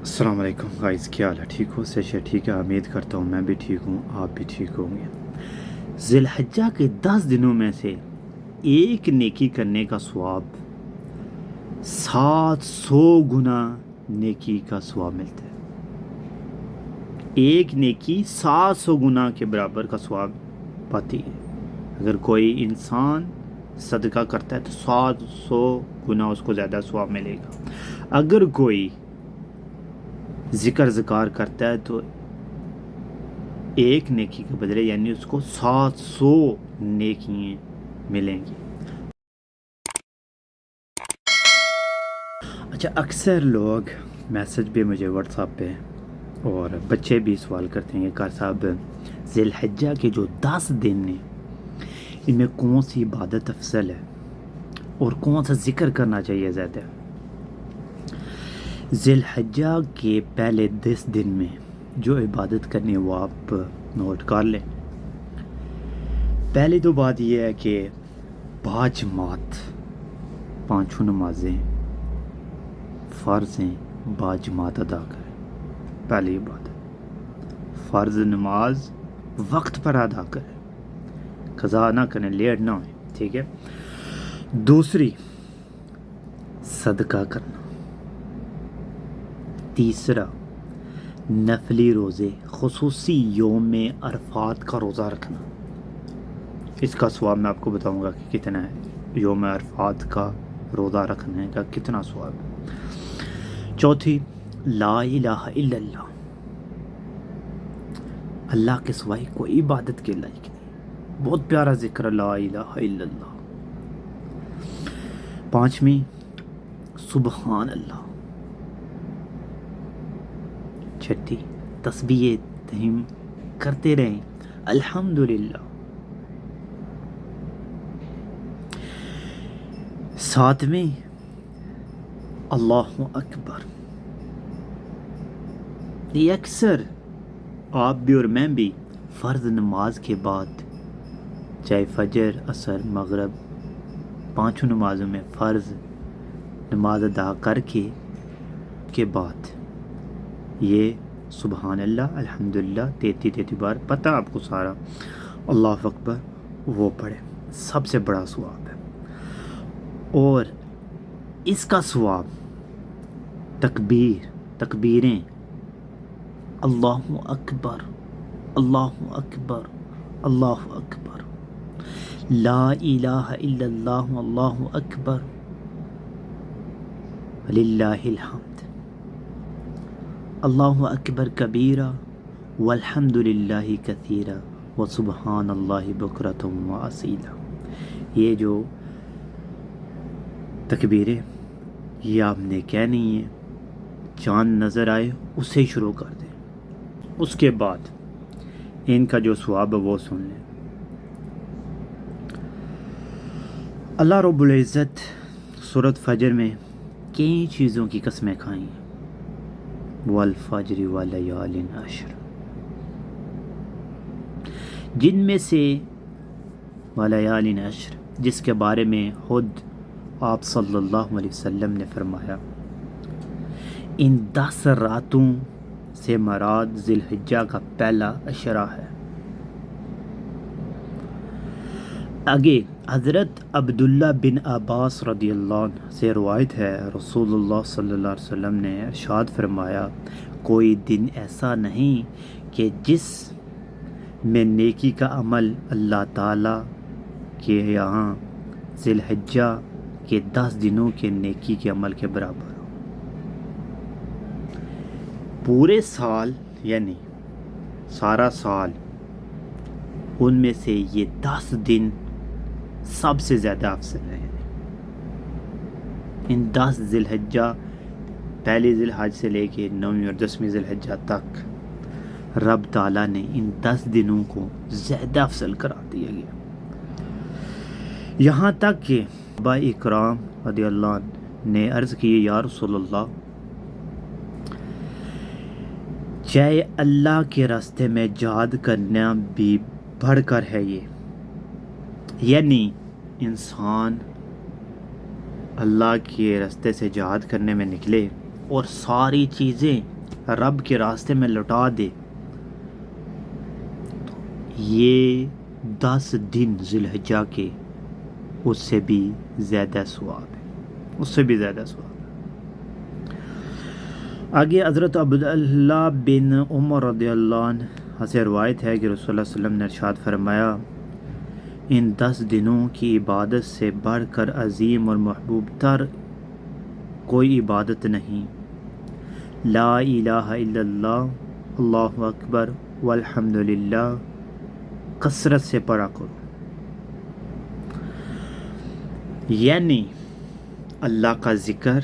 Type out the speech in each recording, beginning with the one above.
السلام علیکم گائز، کیا حال ہے؟ ٹھیک ہو؟ سے ٹھیک ہے؟ امید کرتا ہوں میں بھی ٹھیک ہوں، آپ بھی ٹھیک ہوں گے۔ ذی الحجہ کے 10 دنوں میں سے ایک نیکی کرنے کا ثواب 700 گنا نیکی کا ثواب ملتا ہے۔ ایک نیکی 700 گنا کے برابر کا ثواب پاتی ہے۔ اگر کوئی انسان صدقہ کرتا ہے تو 700 گنا اس کو زیادہ ثواب ملے گا۔ اگر کوئی ذکر کرتا ہے تو ایک نیکی کے بدلے یعنی اس کو 700 نیکیاں ملیں گی۔ اچھا، اکثر لوگ میسج بھی مجھے واٹس ایپ پہ اور بچے بھی سوال کرتے ہیں کہ کار صاحب، ذی الحجہ کے جو 10 دن ہیں ان میں کون سی عبادت افضل ہے اور کون سا ذکر کرنا چاہیے زیادہ؟ ذی الحجہ کے پہلے 10 دن میں جو عبادت کرنی ہے وہ آپ نوٹ کر لیں۔ پہلی تو بات یہ ہے کہ باجماعت 5 نمازیں فرض ہیں، باجماعت ادا کریں۔ پہلی بات ہے فرض نماز وقت پر ادا کریں، قضا نہ کریں، لیٹ نہ ہوئے، ٹھیک ہے۔ دوسری، صدقہ کرنا۔ تیسرا، نفلی روزے، خصوصی یوم عرفات کا روزہ رکھنا۔ اس کا ثواب میں آپ کو بتاؤں گا کہ کتنا ہے۔ یوم عرفات کا روزہ رکھنے کا کتنا ثواب ہے۔ چوتھی، لا الہ الا اللہ، اللہ کے سوائے کوئی عبادت کے لائق نہیں۔ بہت پیارا ذکر ہے لا الہ الا اللہ۔ پانچویں، سبحان اللہ۔ چھٹی، تسبیح تہم کرتے رہیں، الحمدللہ۔ ساتویں، اللہ اکبر۔ یہ اکثر آپ بھی اور میں بھی فرض نماز کے بعد، چاہے فجر، عصر، مغرب، 5 نمازوں میں فرض نماز ادا کر کے بعد یہ سبحان اللہ، الحمدللہ 33 بار، پتہ آپ کو سارا، اللہ اکبر، وہ پڑھے، سب سے بڑا ثواب ہے۔ اور اس کا ثواب تکبیریں، اللہ اکبر، اللہ اکبر، اللہ اکبر، لا الہ الا اللہ، اللہ اکبر، وللہ الحمد، اللہ اکبر کبیرہ والحمد للہ کثیرہ وسبحان اللہ بکرۃ واصیلا۔ یہ جو تکبیریں یہ آپ نے کہنی ہے، چاند نظر آئے اس سے شروع کر دیں۔ اس کے بعد ان کا جو ثواب ہے وہ سن لیں۔ اللہ رب العزت سورۃ فجر میں کئی چیزوں کی قسمیں کھائیں ہیں، والفجر ولیال عشر، جن میں سے ولیال عشر، جس کے بارے میں خود آپ صلی اللہ علیہ وسلم نے فرمایا ان 10 راتوں سے مراد ذی الحجہ کا پہلا عشرہ ہے۔ آگے حضرت عبداللہ بن عباس رضی اللہ عنہ سے روایت ہے، رسول اللہ صلی اللہ علیہ وسلم نے ارشاد فرمایا، کوئی دن ایسا نہیں کہ جس میں نیکی کا عمل اللہ تعالیٰ کے یہاں ذی الحجہ کے 10 دنوں کے نیکی کے عمل کے برابر ہو۔ پورے سال یعنی سارا سال، ان میں سے یہ 10 دن سب سے زیادہ افضل ہے۔ ان 10 ذی الحجہ، پہلی ذی الحج سے لے کے 9ویں اور 10ویں ذی الحجہ تک، رب تعالیٰ نے ان 10 دنوں کو زیادہ افضل قرار دیا گیا۔ یہاں تک کہ صحابہ اکرام رضی اللہ عنہ نے عرض کی، یا رسول اللہ، چاہے اللہ کے راستے میں جہاد کرنا بھی بڑھ کر ہے، یہ یعنی انسان اللہ کے راستے سے جہاد کرنے میں نکلے اور ساری چیزیں رب کے راستے میں لوٹا دے، یہ 10 دن ذی الحجہ کے اس سے بھی زیادہ ثواب ہے، اس سے بھی زیادہ ثواب ہے۔ آگے حضرت عبداللہ بن عمر رضی اللہ عنہ سے روایت ہے کہ رسول اللہ صلی اللہ علیہ وسلم نے ارشاد فرمایا، ان 10 دنوں کی عبادت سے بڑھ کر عظیم اور محبوب تر کوئی عبادت نہیں۔ لا الہ الا اللہ، اللہ اکبر والحمد للہ کثرت سے پڑھا کرو، یعنی اللہ کا ذکر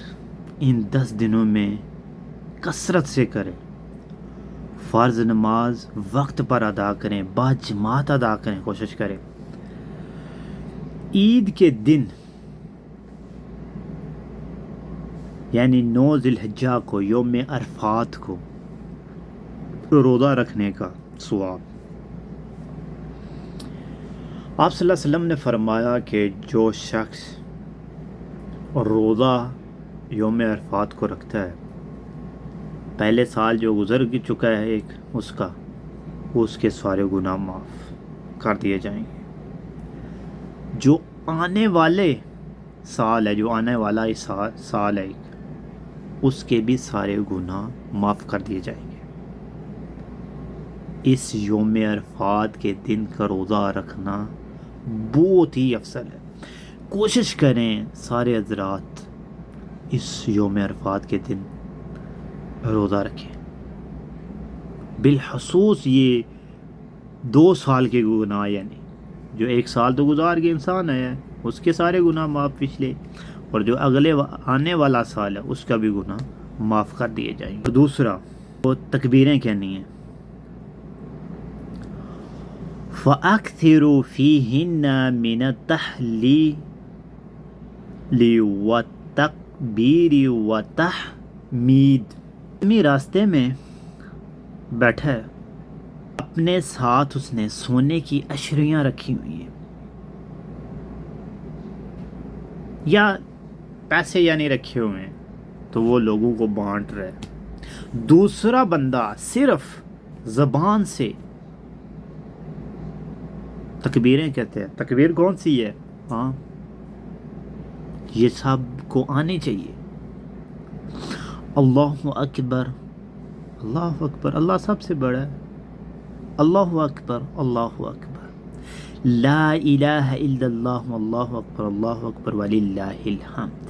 ان 10 دنوں میں کثرت سے کریں، فرض نماز وقت پر ادا کریں، با جماعت ادا کریں، کوشش کریں۔ عید کے دن یعنی 9 ذی الحجہ کو، یوم عرفات کو روزہ رکھنے کا ثواب۔ آپ صلی اللہ علیہ وسلم نے فرمایا کہ جو شخص روزہ یوم عرفات کو رکھتا ہے، پہلے سال جو گزر چکا ہے ایک اس کے سارے گناہ معاف کر دیے جائیں گے۔ جو آنے والے سال ہے، جو آنے والا سال ہے اس کے بھی سارے گناہ معاف کر دیے جائیں گے۔ اس یوم عرفات کے دن کا روزہ رکھنا بہت ہی افضل ہے۔ کوشش کریں سارے حضرات اس یوم عرفات کے دن روزہ رکھیں، بالخصوص یہ 2 سال کے گناہ، یعنی جو 1 سال تو گزار کے انسان ہے اس کے سارے گناہ معاف پچھلے، اور جو اگلے آنے والا سال ہے اس کا بھی گناہ معاف کر دیے جائیں گے۔ دوسرا وہ تکبیریں کہنی ہیں، فَأَكْثِرُوا فِيهِنَّ مِنَ التَّحْلِيلِ وَالتَّكْبِيرِ وَالتَّحْمِيدِ۔ آدمی راستے میں بیٹھا ہے، اپنے ساتھ اس نے سونے کی اشرفیاں رکھی ہوئی ہیں یا پیسے یعنی رکھے ہوئے ہیں، تو وہ لوگوں کو بانٹ رہا ہے۔ دوسرا بندہ صرف زبان سے تکبیریں کہتے ہیں۔ تکبیر کون سی ہے؟ ہاں، یہ سب کو آنی چاہیے۔ اللہ اکبر، اللہ اکبر، اللہ سب سے بڑا ہے، اللہ اکبر، اللہ اکبر، لا الہ الا اللہ، اللہ اکبر وللہ الحمد،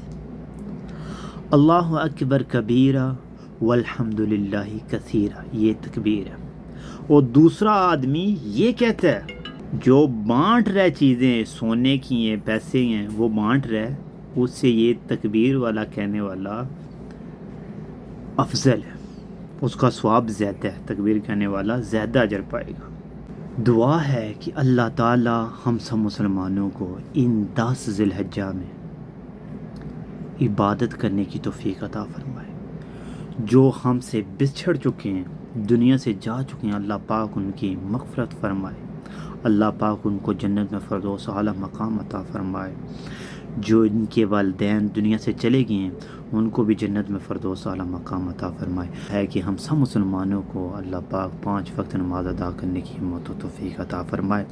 اللہ اکبر کبیرہ والحمد للہ کثیرہ، یہ تکبیر ہے۔ اور دوسرا آدمی یہ کہتا ہے، جو بانٹ رہے چیزیں سونے کی ہیں، پیسے ہیں، وہ بانٹ رہے، اس سے یہ تکبیر والا کہنے والا افضل ہے، اس کا ثواب زیادہ ہے، تکبیر کہنے والا زیادہ اجر پائے گا۔ دعا ہے کہ اللہ تعالی ہم سب مسلمانوں کو ان 10 ذی الحجہ میں عبادت کرنے کی توفیق عطا فرمائے۔ جو ہم سے بچھڑ چکے ہیں، دنیا سے جا چکے ہیں، اللہ پاک ان کی مغفرت فرمائے، اللہ پاک ان کو جنت میں فردوس اعلیٰ مقام عطا فرمائے۔ جو ان کے والدین دنیا سے چلے گئے ہیں ان کو بھی جنت میں فردوس اعلیٰ مقام عطا فرمائے۔ ہے کہ ہم سب مسلمانوں کو اللہ پاک 5 وقت نماز ادا کرنے کی ہمت و توفیق عطا فرمائے۔